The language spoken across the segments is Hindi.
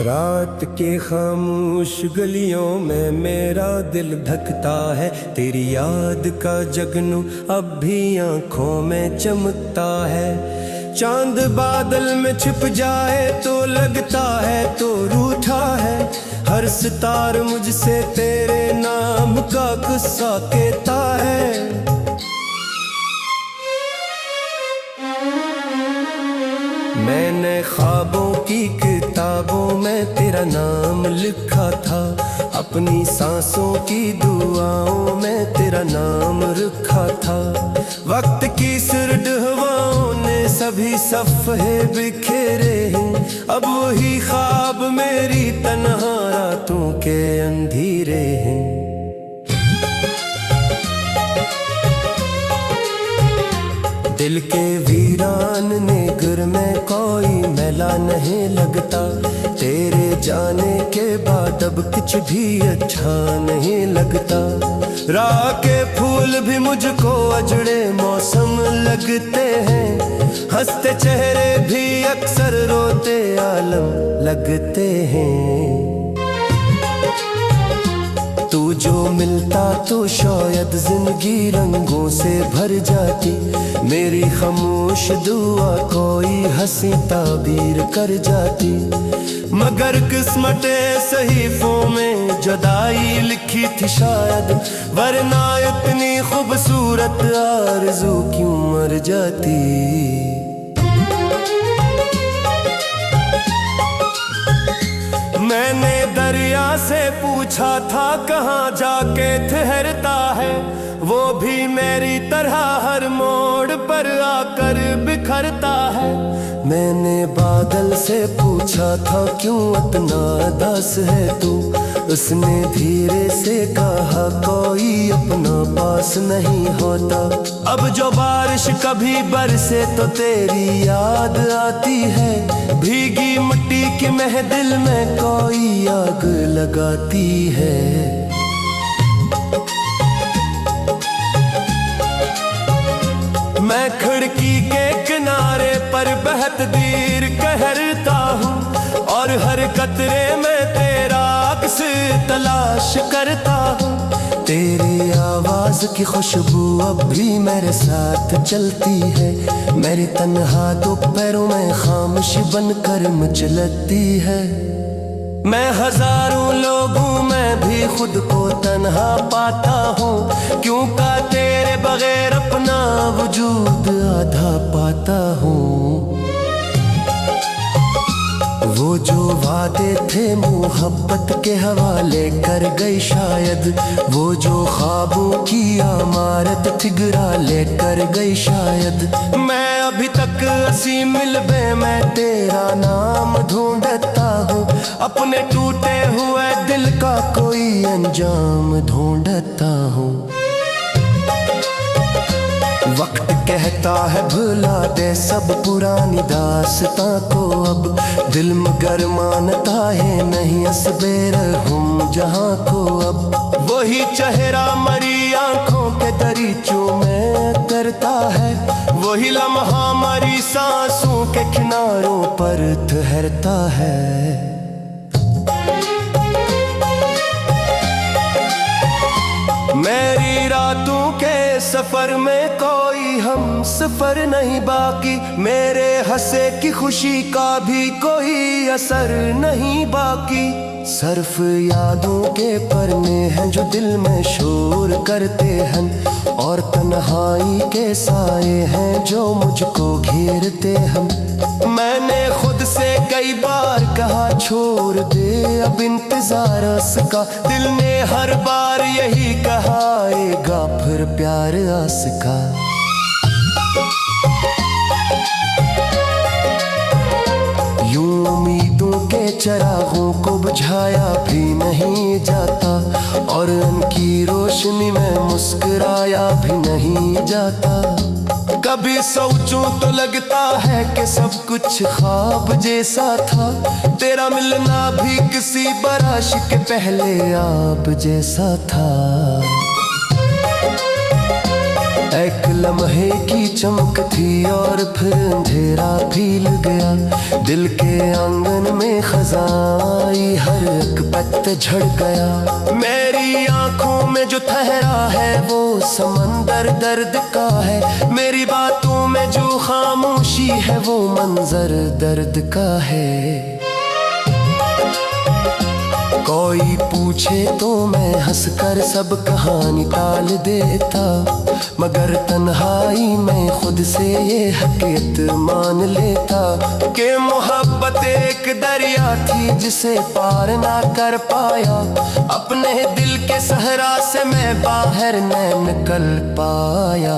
रात के खामोश गलियों में मेरा दिल धकता है, तेरी याद का जगनू अब भी आंखों में चमकता है। चांद बादल में छिप जाए तो लगता है तो रूठा है, हर सितार मुझसे तेरे नाम का गुस्सा कहता है। मैंने ख्वाबों की किताबों में तेरा नाम लिखा था, अपनी सांसों की दुआओं में तेरा नाम रखा था। वक्त की सुर्द हवाओं ने सभी सफ़े बिखेरे हैं, अब वही ख्वाब मेरी तन्हा रातों के अंधेरे हैं। दिल के वीरान निगर में कोई मेला नहीं लगता, तेरे जाने के बाद अब कुछ भी अच्छा नहीं लगता। राह के फूल भी मुझको अजड़े मौसम लगते हैं, हंसते चेहरे भी अक्सर रोते आलम लगते हैं। तू जो मिलता तो शायद जिंदगी रंगों से भर जाती, मेरी खामोश दुआ कोई हंसी ताबीर कर जाती। मगर किस्मते सहीफों में जुदाई लिखी थी शायद, वरना इतनी खूबसूरत आरज़ू क्यों मर जाती। मैंने दरिया से पूछा था कहाँ जाके ठहरता है, वो भी मेरी तरह हर मोड़ पर आकर बिखरता है। मैंने बादल से पूछा था क्यों इतना उदास है तू, उसने धीरे से कहा कोई अपना पास नहीं होता। अब जो बारिश कभी बरसे तो तेरी याद आती है, भीगी मिट्टी की महदिल में कोई आग लगाती है। मैं खिड़की के किनारे पर बहत दीर कहरता हूँ, और हर कतरे में तेरा अक्स तलाश करता हूँ। तेरी आवाज की खुशबू अब भी मेरे साथ चलती है, मेरी तन्हा दो पैरों में खामोश बनकर मचलती है। मैं हजारों लोगों में भी खुद को तन्हा पाता हूँ, क्यों का तेरे बगैर अपना वजूद आधा पाता हूँ। वो जो वादे थे मोहब्बत के हवाले कर गई शायद, वो जो ख्वाबों की अमारत ठिगरा लेकर गई शायद। मैं अभी तक हंसी मिलबे में तेरा नाम ढूंढता हूँ, अपने टूटे हुए दिल का कोई अंजाम ढूंढता हूँ। वक्त कहता है भुला दे सब पुरानी दास्तां को, अब दिल मगर मानता है नहीं असबेर हम जहाँ को। अब वही चेहरा मरी आंखों के दरीचों में करता है, वही लम्हा मरी सांसों के किनारों पर ठहरता है। मेरी रातों के सफर में कोई हम सफर नहीं बाकी, मेरे हंसे की खुशी का भी कोई असर नहीं बाकी। सिर्फ यादों के पन्ने हैं जो दिल में शोर करते हैं, और तन्हाई के साए हैं जो मुझको घेरते हैं। मैंने खुद से कई बार कहा छोड़ दे अब इंतजार उसका, दिल ने हर बार यही कहा आएगा फिर प्यार आस का। यूं उम्मीदों के चिरागों को बुझाया भी नहीं जाता, और उनकी रोशनी में मुस्कुराया भी नहीं जाता। कभी सोचूं तो लगता है कि सब कुछ ख्वाब जैसा था, तेरा मिलना भी किसी बारिश के पहले आप जैसा था। एक लम्हे की चमक थी और फिर अंधेरा भी लग गया, दिल के आंगन में खजाई हर एक पत्ते झड़ गया। मेरी आंखों में जो ठहरा है वो समंदर दर्द का है, मेरी बातों में जो खामोशी है वो मंजर दर्द का है। कोई पूछे तो मैं हंसकर सब कहानी टाल देता, मगर तन्हाई में खुद से ये हकीकत मान लेता कि मोहब्बत एक दरिया थी जिसे पार ना कर पाया। अपने दिल के सहरा से मैं बाहर न निकल पाया।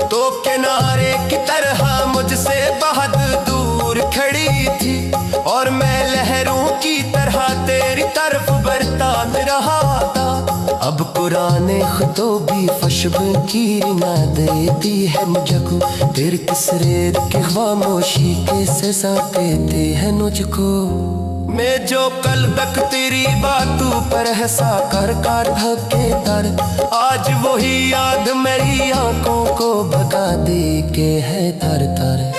तो किनारे की तरह मुझसे बहुत दूर खड़ी थी, और मैं लहरों की तरह तेरी तरफ बरता रहा था। अब पुराने खुदों भी खुशबू की ना देती है मुझको, तेरे किसरेर की खामोशी के सजा देते हैं मुझको। मैं जो कल तक तेरी बातों पर हंसा कर धके तर, आज वही याद मेरी आंखों को भगा दे के है तर तर।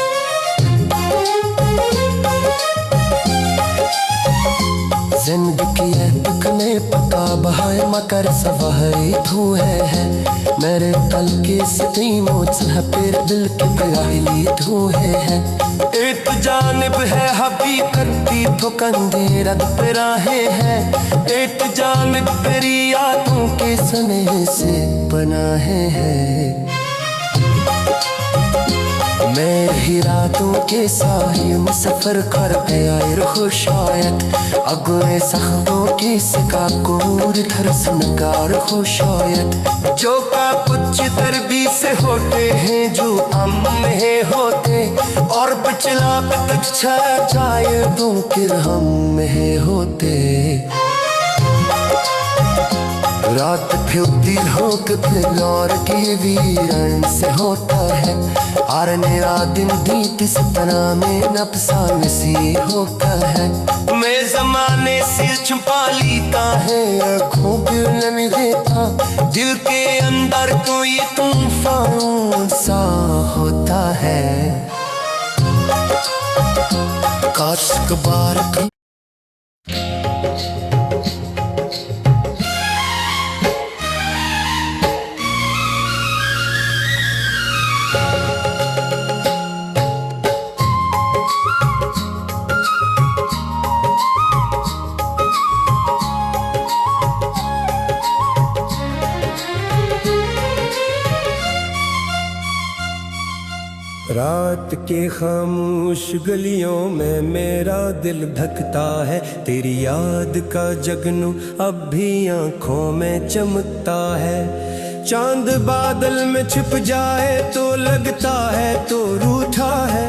जिंदगी है तकने पका बहाए मकर सवारी धुएं है, मेरे कल के सती मोच है फिर दिल के प्याली धुएं है। एक जानिब है हकीकत की तो कंधे रद पे राहें हैं, एक जानिब तेरी यादों के सने से बनाए हैं। मेरी रातों के साहिल में सफर कर गया रुख शायद, अगुए सख्तों की सिका कोर धरसनकार हो शायद। जो का कुछ दर्दी से होते हैं जो हम में होते, और पिछला तक छा जाए तो फिर हम में होते। रात फिरती होक फिर और की वीरन से होता है, आरने दिन बीत इस तरह में नफसान सी होता है। मैं जमाने से छुपा लेता है आँखों पर नहीं देता, दिल के अंदर तो ये तूफान सा होता है। काश कबार का रात के खामोश गलियों में मेरा दिल धकता है, तेरी याद का जगनू अब भी आंखों में चमकता है। चांद बादल में छिप जाए तो लगता है तो रूठा है,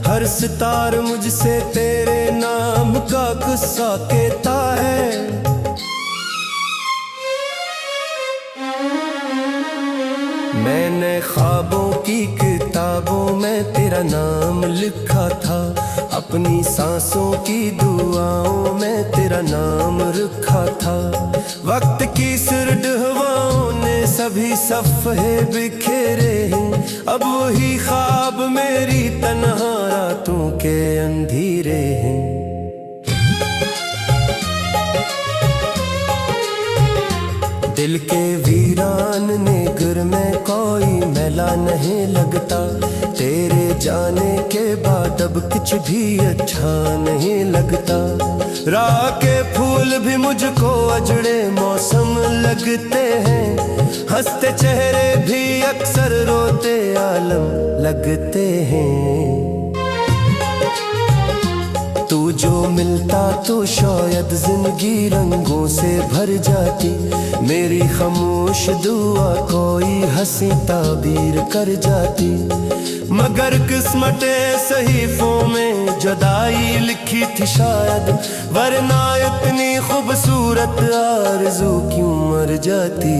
हर सितार मुझसे तेरे नाम का किस्सा कहता है। मैंने ख्वाबों की किताबों में तेरा नाम लिखा था, अपनी सांसों की दुआओं में तेरा नाम रखा था। वक्त की सिरड हवाओं ने सभी सफ़े बिखेरे हैं, अब वही ख्वाब मेरी तन्हा रातों के अंधेरे हैं। दिल के वीरान नेगर में कोई मेला नहीं लगता, तेरे जाने के बाद अब कुछ भी अच्छा नहीं लगता। राह के फूल भी मुझको अजड़े मौसम लगते हैं, हंसते चेहरे भी अक्सर रोते आलम लगते हैं। तू जो मिलता तो शायद जिंदगी रंगों से भर जाती। मेरी खामोश दुआ कोई हंसी ताबीर कर जाती। मगर किस्मते सहीफों में जुदाई लिखी थी शायद, वरना इतनी खूबसूरत आरज़ू क्यों मर जाती।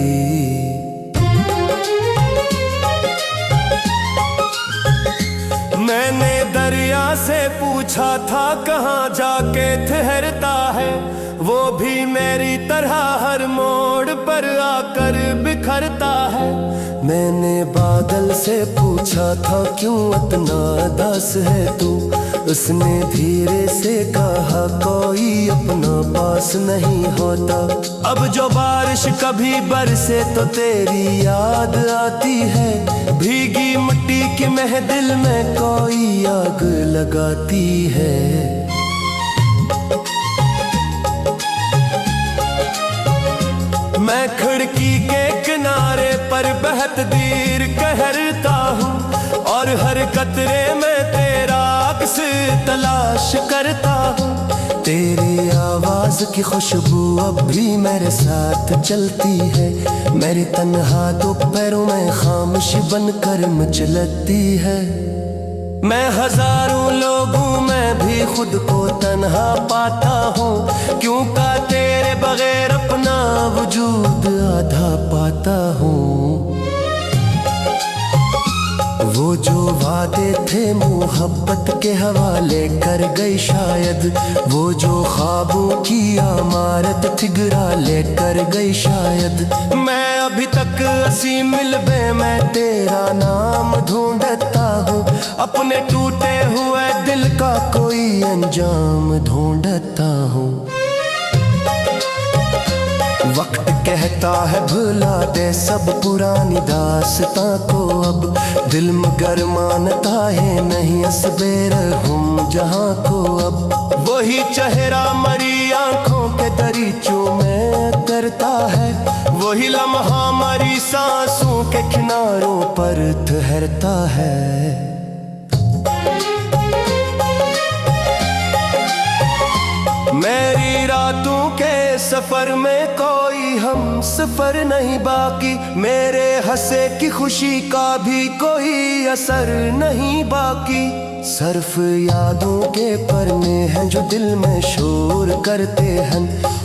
मैंने दरिया से पूछा था कहाँ जाके ठहरता है, वो भी मेरी तरह हर मोड़ पर आकर बिखरता है। मैंने बादल से पूछा था क्यों इतना उदास है तू, उसने धीरे से कहा कोई अपना पास नहीं होता। अब जो बारिश कभी बरसे तो तेरी याद आती है, भीगी मिट्टी के महदिल में कोई आग लगाती है। मैं खिड़की के किनारे पर बहत देर कहरता हूँ, और हर कतरे में तेरा अक्स तलाश करता हूँ। तेरी आवाज की खुशबू अब भी मेरे साथ चलती है, मेरी तन्हा दो पैरों में खामोश बनकर मचलती है। मैं हजारों लोगों में भी खुद को तन्हा पाता हूँ, क्यों का तेरे बगैर अपना वजूद आधा पाता हूँ। वो जो वादे थे मोहब्बत के हवाले कर गई शायद, वो जो ख्वाबों की अमारत थी गिरा ले कर गई शायद। मैं अभी तक असी मिलबे में तेरा नाम ढूंढता हूँ, अपने टूटे हुए दिल का कोई अंजाम ढूंढता हूँ। वक्त कहता है भुला दे सब पुरानी दास्तां को, अब दिल मगर मानता है नहीं असबेर हम जहाँ को। अब वही चेहरा मरी आंखों के दरीचों में करता है, वही लम्हा मरी सांसों के किनारों पर ठहरता है। मेरी रातों के सफर में कोई हम सफर नहीं बाकी, मेरे हंसे की खुशी का भी कोई असर नहीं बाकी। सिर्फ यादों के पन्ने हैं जो दिल में शोर करते हैं,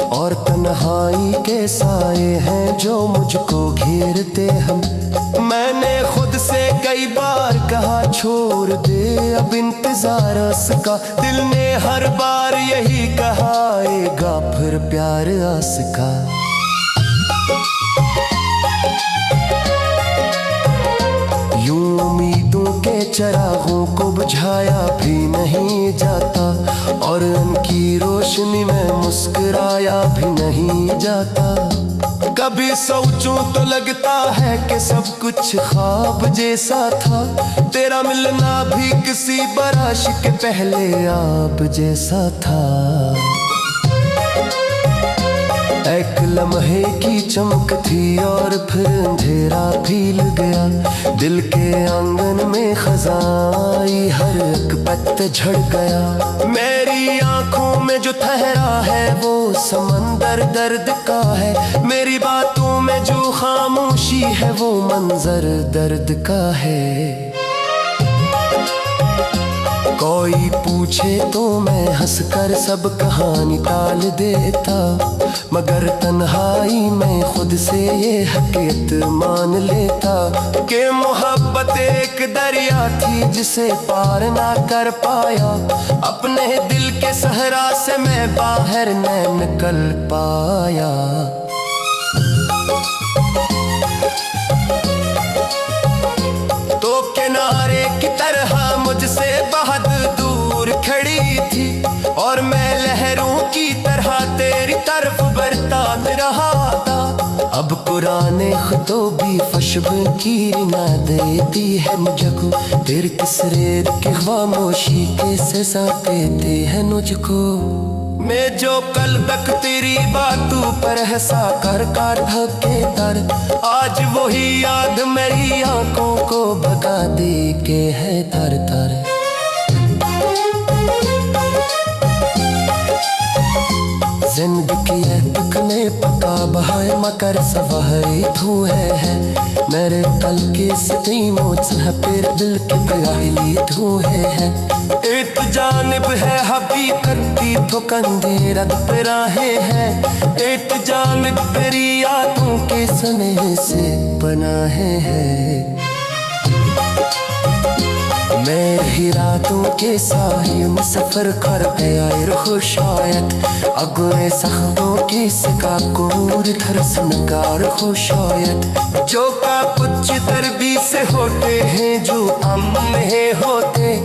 और तन्हाई के साए हैं जो मुझको घेरते हैं। मैंने खुद से कई बार कहा छोड़ दे अब इंतजार उसका, दिल ने हर बार यही कहा आएगा फिर प्यार आस का। यूं उम्मीदों के चरागों को बुझाया भी नहीं जाता, और उनकी रोशनी में मुस्कुराया भी नहीं जाता। कभी सोचूं तो लगता है कि सब कुछ ख्वाब जैसा था, तेरा मिलना भी किसी बारिश के पहले आप जैसा था। एक लम्हे की चमक थी और फिर अंधेरा फैल गया, दिल के आंगन में खजाई हर एक पत्ते झड़ गया। मेरी आंखों में जो ठहरा है वो समंदर दर्द का है, मेरी बातों में जो खामोशी है वो मंजर दर्द का है। कोई पूछे तो मैं हंसकर सब कहानी टाल देता, मगर तन्हाई में खुद से ये हकीकत मान लेता कि मोहब्बत एक दरिया थी जिसे पार ना कर पाया। अपने दिल के सहरा से मैं बाहर न निकल पाया। तो किनारे की तरह मुझसे बहुत दूर खड़ी थी, और मैं लहरों की तरह तेरी तरफ बरसात रहा था। अब पुराने खुदों भी खुशबू की ना देती है मुझको, तेरे किसरे की खामोशी कैसे साथ देते हैं मुझको। मैं जो कल तक तेरी बातों पर हंसा कर ढके तर, आज वही याद मेरी आंखों को भगा दे के है तर तर। बहाय मकर सवारी तू है मेरे तल के सती मोच है फिर दिल के पयाली तू है एक जानिब है हबी करती तो कंधे रद पे राहें है एक जानिब तेरी यादों के सने से बनाए हैं मैं ही रातों के साहिल में सफर कर गया खुशायत अगुए सख्तों की सिका कोर थरसनकार खुशायत जो का कुछ दर्दी से होते हैं जो हम में होते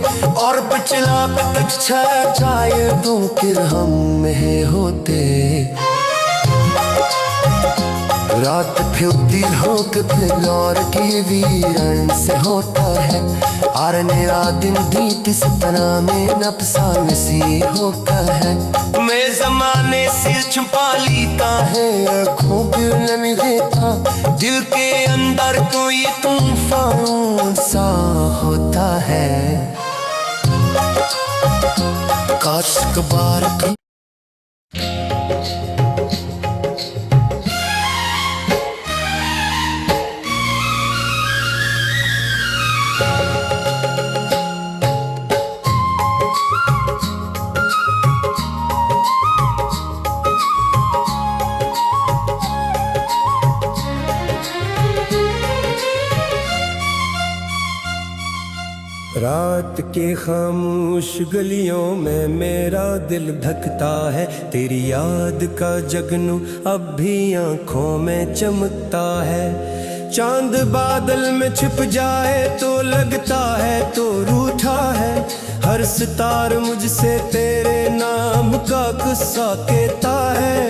और पिछला तक जाए तो फिर हम में होते रात फिरती होक फिर और की वीरन से होता है और मेरा दिन बीत इस तरह में नफसान सी होता है मैं जमाने से छुपा लेता है आँखों पे नहीं देता दिल के अंदर तो ये तूफान सा होता है काश कबार रात के खामोश गलियों में मेरा दिल धकता है तेरी याद का जगनू अब भी आंखों में चमकता है चांद बादल में छिप जाए तो लगता है तो रूठा है हर सितार मुझसे तेरे नाम का किस्सा कहता है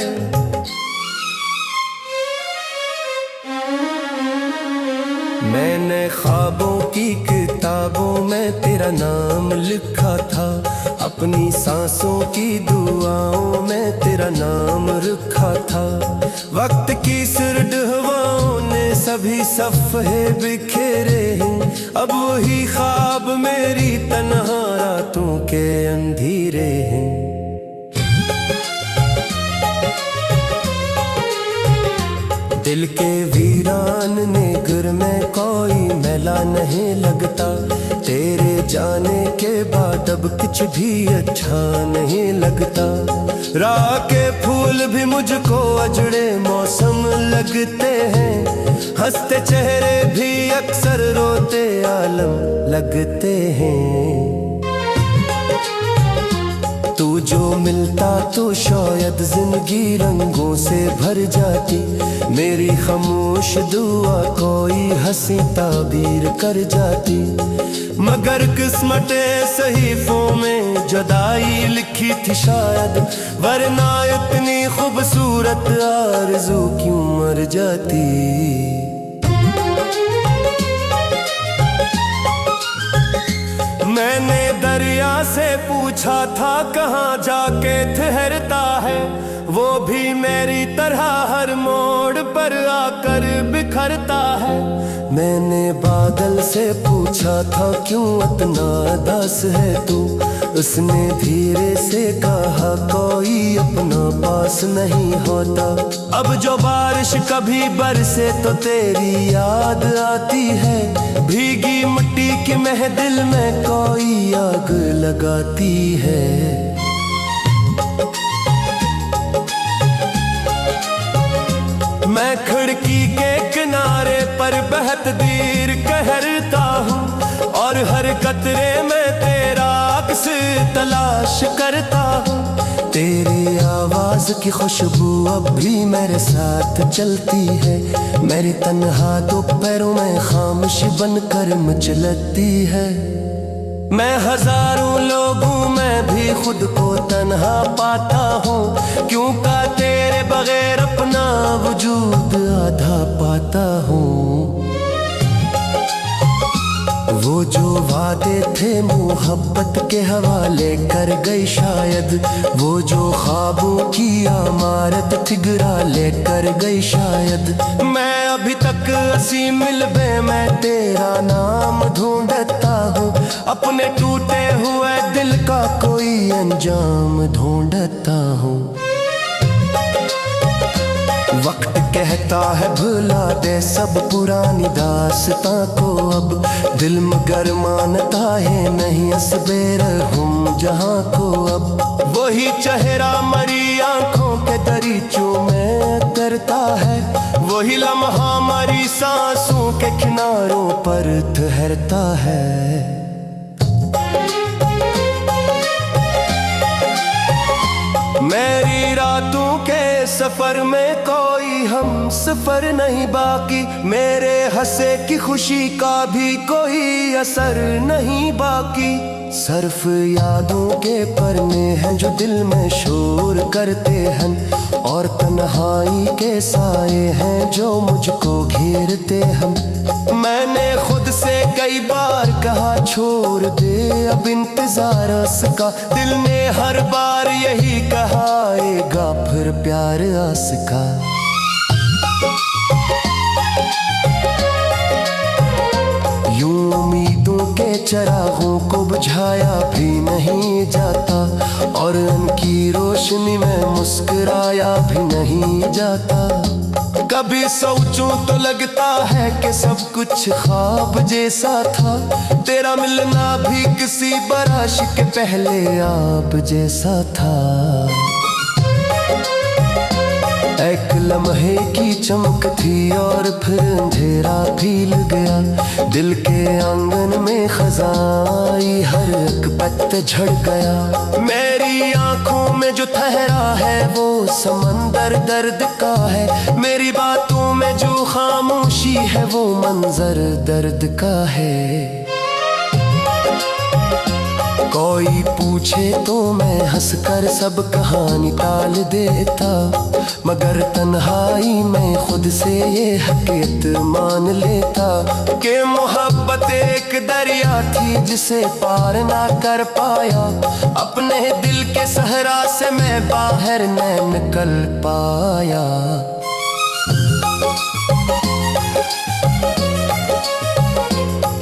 मैंने ख्वाबों की किताबों में तेरा नाम लिखा था अपनी सांसों की दुआओं में तेरा नाम रखा था वक्त की सिरड हवाओं ने सभी सफ़े बिखेरे हैं अब वही ख्वाब मेरी तन्हा रातों के अंधेरे हैं दिल के वीरान ने घर में कोई मेला नहीं लगता तेरे जाने के बाद अब कुछ भी अच्छा नहीं लगता राह के फूल भी मुझको अजड़े मौसम लगते हैं हंसते चेहरे भी अक्सर रोते आलम लगते हैं तू जो मिलता तो शायद जिंदगी रंगों से भर जाती मेरी खामोश दुआ कोई हंसी ताबीर कर जाती मगर किस्मते सहीफों में जुदाई लिखी थी शायद वरना इतनी खूबसूरत आरज़ू क्यों मर जाती मैंने दरिया से पूछा था कहाँ जाके ठहरता है वो भी मेरी तरह हर मोड़ पर आकर बिखरता है मैंने बादल से पूछा था क्यों इतना उदास है तू उसने धीरे से कहा कोई अपना पास नहीं होता अब जो बारिश कभी बरसे तो तेरी याद आती है भीगी मिट्टी के महदिल में कोई आग लगाती है मैं खिड़की के किनारे पर बहत देर कहरता हूँ और हर कतरे में तेरा अक्स तलाश करता हूँ तेरी आवाज की खुशबू अब भी मेरे साथ चलती है मेरी तन्हा तो पैरों में खामोशी बनकर मचलती है मैं हजारों लोगों में भी खुद को तन्हा पाता हूँ क्यों का तेरे बगैर अपना वजूद आधा पाता हूँ वो जो वादे थे मोहब्बत के हवाले कर गई शायद वो जो ख्वाबों की अमारत ठिगरा ले कर गई शायद मैं अभी तक हंसी मिलबे मैं तेरा नाम ढूंढता हूँ अपने टूटे हुए दिल का कोई अंजाम ढूंढता हूँ वक्त कहता है भुला दे सब पुरानी दास्तां को अब, दिल मगर मानता है नहीं असबेर हम जहां को अब। वही चेहरा मरी आंखों के दरीचों में करता है, वही लम्हा मरी सांसों के किनारों पर ठहरता है। मेरी रातों के सफर में कोई हम सफर नहीं बाकी, मेरे हंसे की खुशी का भी कोई असर नहीं बाकी। सिर्फ यादों के पन्ने हैं जो दिल में शोर करते हैं, और तन्हाई के साए हैं जो मुझको घेरते हैं। मैंने खुद से कई बार कहा छोड़ दे अब इंतजार उसका, दिल ने हर बार यही कहा आएगा फिर प्यार आस का। यूं उम्मीदों के चरागों को बुझाया भी नहीं जाता, और उनकी रोशनी में मुस्कुराया भी नहीं जाता। कभी सोचूं तो लगता है कि सब कुछ ख्वाब जैसा था, तेरा मिलना भी किसी बारिश के पहले आप जैसा था। एक लम्हे की चमक थी और फिर अंधेरा फैल गया, दिल के आंगन में खजाई हर एक पत्ते झड़ गया। मेरी आंखों में जो ठहरा है वो समंदर दर्द का है, मेरी बातों में जो खामोशी है वो मंजर दर्द का है। कोई पूछे तो मैं हंसकर सब कहानी टाल देता, मगर तन्हाई में खुद से ये हकीकत मान लेता कि मोहब्बत एक दरिया थी जिसे पार ना कर पाया। अपने दिल के सहरा से मैं बाहर न निकल पाया।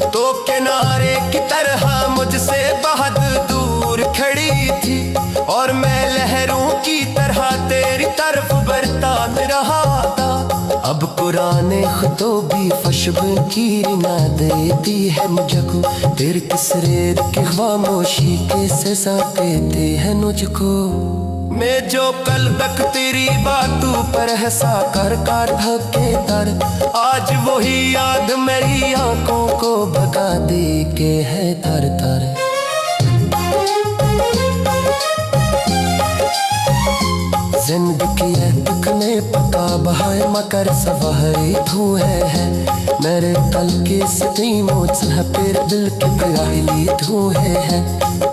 तो किनारे की तरह मुझसे बहुत दूर खड़ी थी, और मैं लहरों की तरह तेरी तरफ बरता रहा था। अब पुराने खतों भी खुशबू की ना देती है मुझको, तेरे किसरे की खामोशी के सजा देते हैं मुझको। मैं जो कल तक तेरी बातों पर हंसा कर काटा के दर, आज वही याद मेरी आंखों को भगा दे के है तर तर। जिंदगी है दुख में पका बहाए मकर सवारी तू है, मेरे कल के सदीमों से फिर दिल के पहली तू है।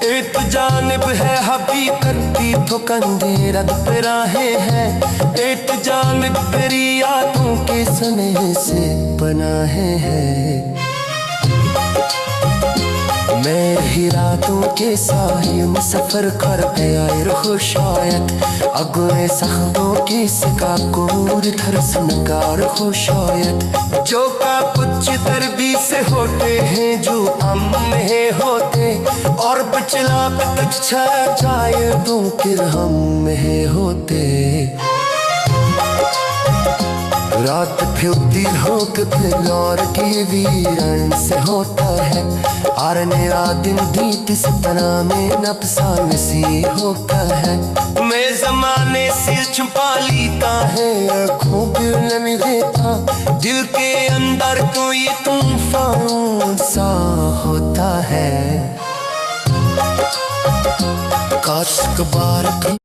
एक जानिब है हकीकत की तो कंधे रद पे राहें हैं, एक जानिब तेरी यादों के स्नेह से बना है। मेरी रातों के साहिल में सफर कर गया रहो शायद, अगुए सख्तों की सिका कोर थरस नकार हो शायद। जो का कुछ दर्दी से होते हैं जो हम में होते, और पिछला तक छा जाए तो फिर हम में होते। रात फिरती हो फिर और की वीरन से होता है, और मेरा दिन बीत इस तरह में नफसा नसी होता है। मैं जमाने से छुपा लेता है आँखों पे नमी देता, दिल के अंदर कोई तूफान सा होता है। काश कबार